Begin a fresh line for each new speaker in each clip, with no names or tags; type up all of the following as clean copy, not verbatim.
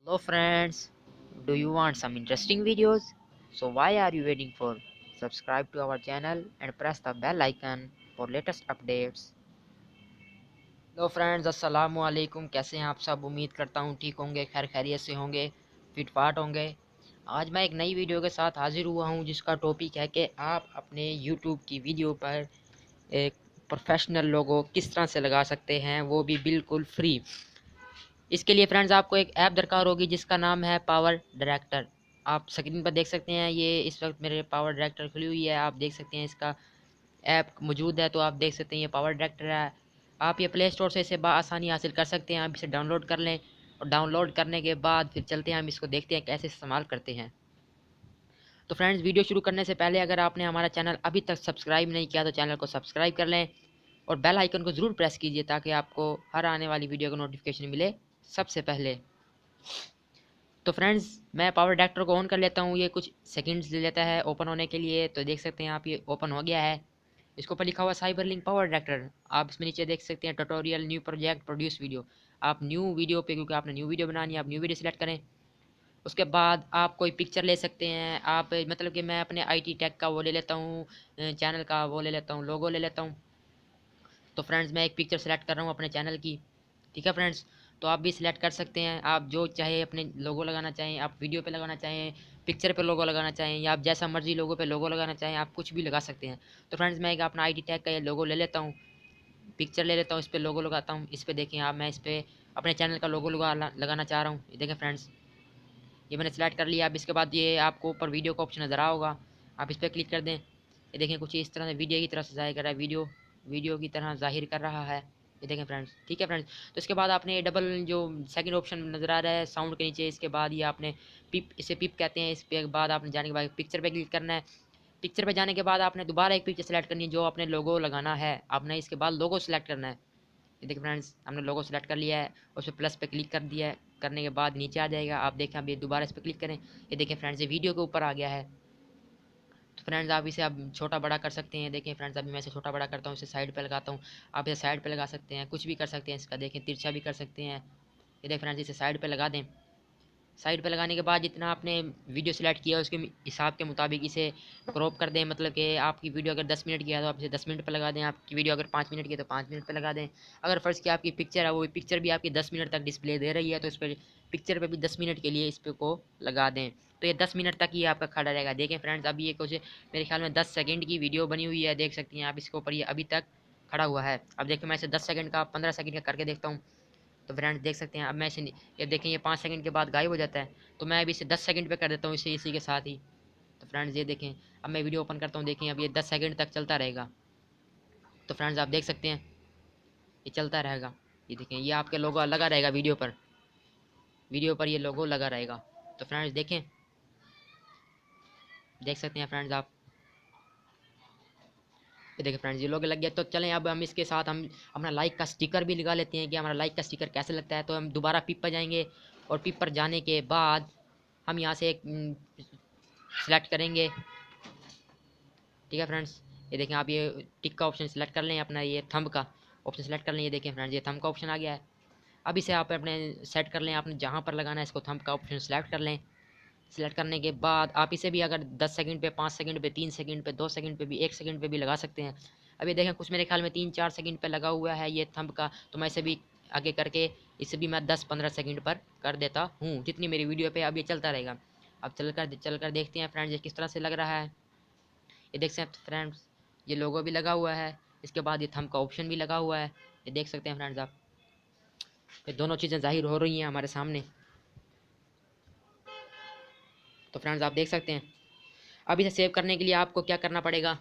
Hello friends, do you want some interesting videos? So why are you waiting for? Subscribe to our channel and press the bell icon for latest updates. Hello friends, अस्सलाम वालेकुम। कैसे हैं आप सब? उम्मीद करता हूँ ठीक होंगे, खैर खैरियत से होंगे, फिट फाट होंगे। आज मैं एक नई वीडियो के साथ हाजिर हुआ हूँ जिसका टॉपिक है कि आप अपने यूट्यूब की वीडियो पर एक प्रोफेशनल लोगो किस तरह से लगा सकते हैं, वो भी बिल्कुल फ्री। इसके लिए फ्रेंड्स आपको एक ऐप दरकार होगी जिसका नाम है पावर डायरेक्टर। आप स्क्रीन पर देख सकते हैं, ये इस वक्त मेरे पावर डायरेक्टर खुली हुई है। आप देख सकते हैं इसका ऐप मौजूद है, तो आप देख सकते हैं ये पावर डायरेक्टर है। आप ये प्ले स्टोर से इसे आसानी हासिल कर सकते हैं। आप इसे डाउनलोड कर लें और डाउनलोड करने के बाद फिर चलते हैं, हम इसको देखते हैं कैसे इस्तेमाल करते हैं। तो फ्रेंड्स, वीडियो शुरू करने से पहले अगर आपने हमारा चैनल अभी तक सब्सक्राइब नहीं किया तो चैनल को सब्सक्राइब कर लें और बेल आइकन को ज़रूर प्रेस कीजिए ताकि आपको हर आने वाली वीडियो का नोटिफिकेशन मिले सबसे पहले। तो फ्रेंड्स, मैं पावर डायरेक्टर को ऑन कर लेता हूँ। ये कुछ सेकंड्स ले लेता है ओपन होने के लिए। तो देख सकते हैं आप, ये ओपन हो गया है। इसके ऊपर लिखा हुआ साइबर लिंक पावर डायरेक्टर। आप इसमें नीचे देख सकते हैं tutorial, new project, produce video. आप न्यू वीडियो पे, क्योंकि आपने न्यू वीडियो बनानी है, आप न्यू वीडियो सिलेक्ट करें। उसके बाद आप कोई पिक्चर ले सकते हैं। आप मतलब कि मैं अपने IT टेक का वो ले लेता हूँ, चैनल का वो ले लेता हूँ, लोगो ले लेता हूँ। तो फ्रेंड्स, मैं एक पिक्चर सेलेक्ट कर रहा हूँ अपने चैनल की। ठीक है फ्रेंड्स, तो आप भी सिलेक्ट कर सकते हैं। आप जो चाहे अपने लोगो लगाना चाहें, आप वीडियो पे लगाना चाहें, पिक्चर पे लोगो लगाना चाहें, या आप जैसा मर्जी लोगो पे लोगो लगाना चाहें, आप कुछ भी लगा सकते हैं। तो फ्रेंड्स, मैं एक अपना IT टैग का ये लोगो ले लेता हूँ, पिक्चर ले लेता हूँ, इस पर लोगो लगाता हूँ। इस पर देखें आप, मैं इस पर अपने चैनल का लोगो लगाना चाह रहा हूँ। ये देखें फ्रेंड्स, ये मैंने सेलेक्ट कर लिया। अब इसके बाद ये आपको ऊपर वीडियो का ऑप्शन नज़र आ होगा, आप इस पर क्लिक कर दें। ये देखें कुछ इस तरह से वीडियो की तरह से ज़ाहिर कर रहा है, वीडियो की तरह ज़ाहिर कर रहा है। ये देखें फ्रेंड्स, ठीक है फ्रेंड्स। तो इसके बाद आपने डबल जो सेकंड ऑप्शन नज़र आ रहा है साउंड के नीचे, इसके बाद ये आपने पिप, इसे पिप कहते हैं। इस पे बाद आपने जाने के बाद पिक्चर पे क्लिक करना है। पिक्चर पे जाने के बाद आपने दोबारा एक पिक्चर सेलेक्ट करनी है जो अपने लोगो लगाना है। आपने इसके बाद लोगो सेलेक्ट करना है। ये देखिए फ्रेंड्स, हमने लोगो सेलेक्ट कर लिया है, उस पर प्लस पे क्लिक कर दिया है। करने के बाद नीचे आ जाएगा, आप देखें। अब ये दोबारा इस पर क्लिक करें। ये देखें फ्रेंड्स, ये वीडियो के ऊपर आ गया है। तो फ्रेंड्स, आप इसे अब छोटा बड़ा कर सकते हैं। देखें फ्रेंड्स, अभी मैं इसे छोटा बड़ा करता हूँ, इसे साइड पे लगाता हूँ। आप इसे साइड पे लगा सकते हैं, कुछ भी कर सकते हैं इसका। देखें तिरछा भी कर सकते हैं। ये देखें फ्रेंड्स, इसे साइड पे लगा दें। साइड पे लगाने के बाद जितना आपने वीडियो सेलेक्ट किया उसके हिसाब के मुताबिक इसे क्रॉप कर दें। मतलब कि आपकी वीडियो अगर 10 मिनट की है तो आप इसे 10 मिनट पे लगा दें। आपकी वीडियो अगर 5 मिनट की है तो 5 मिनट पे लगा दें। अगर फ़र्ज़ की आपकी पिक्चर है, वो पिक्चर भी आपकी 10 मिनट तक डिस्प्ले दे रही है, तो इस पर पिक्चर पे भी 10 मिनट के लिए इस पे को लगा दें। तो ये 10 मिनट तक ही आपका खड़ा रहेगा। देखें फ्रेंड्स, अभी ये कुछ मेरे ख्याल में 10 सेकंड की वीडियो बनी हुई है, देख सकती हैं आप इसके ऊपर। ये अभी तक खड़ा हुआ है। अब देखिए, मैं इसे 10 सेकंड का, 15 सेकंड का करके देखता हूँ। तो फ्रेंड्स देख सकते हैं, अब मैं इसे, ये देखें, ये 5 सेकंड के बाद गायब हो जाता है। तो मैं अभी इसे 10 सेकंड पे कर देता हूँ, इसी के साथ ही। तो फ्रेंड्स ये देखें, अब मैं वीडियो ओपन करता हूँ। देखें, अब ये 10 सेकंड तक चलता रहेगा। तो फ्रेंड्स आप देख सकते हैं, ये चलता रहेगा। ये देखें, ये आपके लोगो लगा रहेगा वीडियो पर ये लोगो लगा रहेगा। तो फ्रेंड्स देखें, देख सकते हैं फ्रेंड्स आप। ये देखिए फ्रेंड्स, ये लोगो लग गया। तो चलें, अब हम इसके साथ हम अपना लाइक का स्टिकर भी लगा लेते हैं कि हमारा लाइक का स्टिकर कैसे लगता है। तो हम दोबारा पिप पर जाएंगे और पिप पर जाने के बाद हम यहाँ से एक सेलेक्ट करेंगे। ठीक है फ्रेंड्स, ये देखें आप, ये टिक का ऑप्शन सेलेक्ट कर लें, अपना ये थंब का ऑप्शन सेलेक्ट कर लें। ये देखें फ्रेंड्स, ये थंब का ऑप्शन आ गया है। अब इसे आप अपने सेट कर लें, आपने जहाँ पर लगाना है इसको थंब का ऑप्शन सेलेक्ट कर लें। सेलेक्ट करने के बाद आप इसे भी अगर 10 सेकंड पे, 5 सेकंड पे, 3 सेकंड पे, 2 सेकंड पे भी, 1 सेकंड पे भी लगा सकते हैं। अब ये देखें, कुछ मेरे ख्याल में 3-4 सेकंड पे लगा हुआ है ये थंब का। तो मैं इसे भी आगे करके, इसे भी मैं 10-15 सेकंड पर कर देता हूँ, जितनी मेरी वीडियो पे। अब ये चलता रहेगा। अब चल कर देखते हैं फ्रेंड्स ये किस तरह से लग रहा है। ये देख सकते हैं फ्रेंड्स, ये लोगो भी लगा हुआ है, इसके बाद ये थंब का ऑप्शन भी लगा हुआ है। ये देख सकते हैं फ्रेंड्स आप, ये दोनों चीज़ें ज़ाहिर हो रही हैं हमारे सामने। तो फ्रेंड्स आप देख सकते हैं। अब इसे सेव करने के लिए आपको क्या करना पड़ेगा,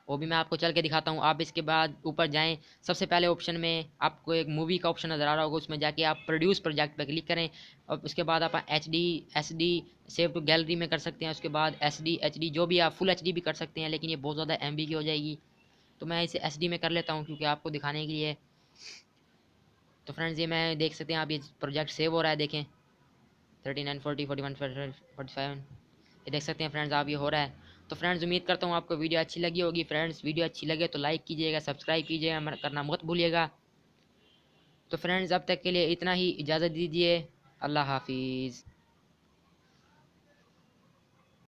वो भी मैं आपको चल के दिखाता हूँ। आप इसके बाद ऊपर जाएं, सबसे पहले ऑप्शन में आपको एक मूवी का ऑप्शन नज़र आ रहा होगा, उसमें जाके आप प्रोड्यूस प्रोजेक्ट पर क्लिक करें। और उसके बाद आप HD सेव टू गैलरी में कर सकते हैं। उसके बाद HD जो भी, आप फुल HD भी कर सकते हैं, लेकिन ये बहुत ज़्यादा MB की हो जाएगी। तो मैं इसे SD में कर लेता हूँ क्योंकि आपको दिखाने के लिए। तो फ्रेंड्स, ये मैं देख सकते हैं आप, ये प्रोजेक्ट सेव हो रहा है। देखें 39, 40, 41, 47, ये देख सकते हैं फ्रेंड्स आप, ये हो रहा है। तो फ्रेंड्स, उम्मीद करता हूँ आपको वीडियो अच्छी लगी होगी। फ्रेंड्स, वीडियो अच्छी लगे तो लाइक कीजिएगा, सब्सक्राइब कीजिएगा, करना मत भूलिएगा। तो फ्रेंड्स, अब तक के लिए इतना ही, इजाज़त दीजिए। Allah Hafiz.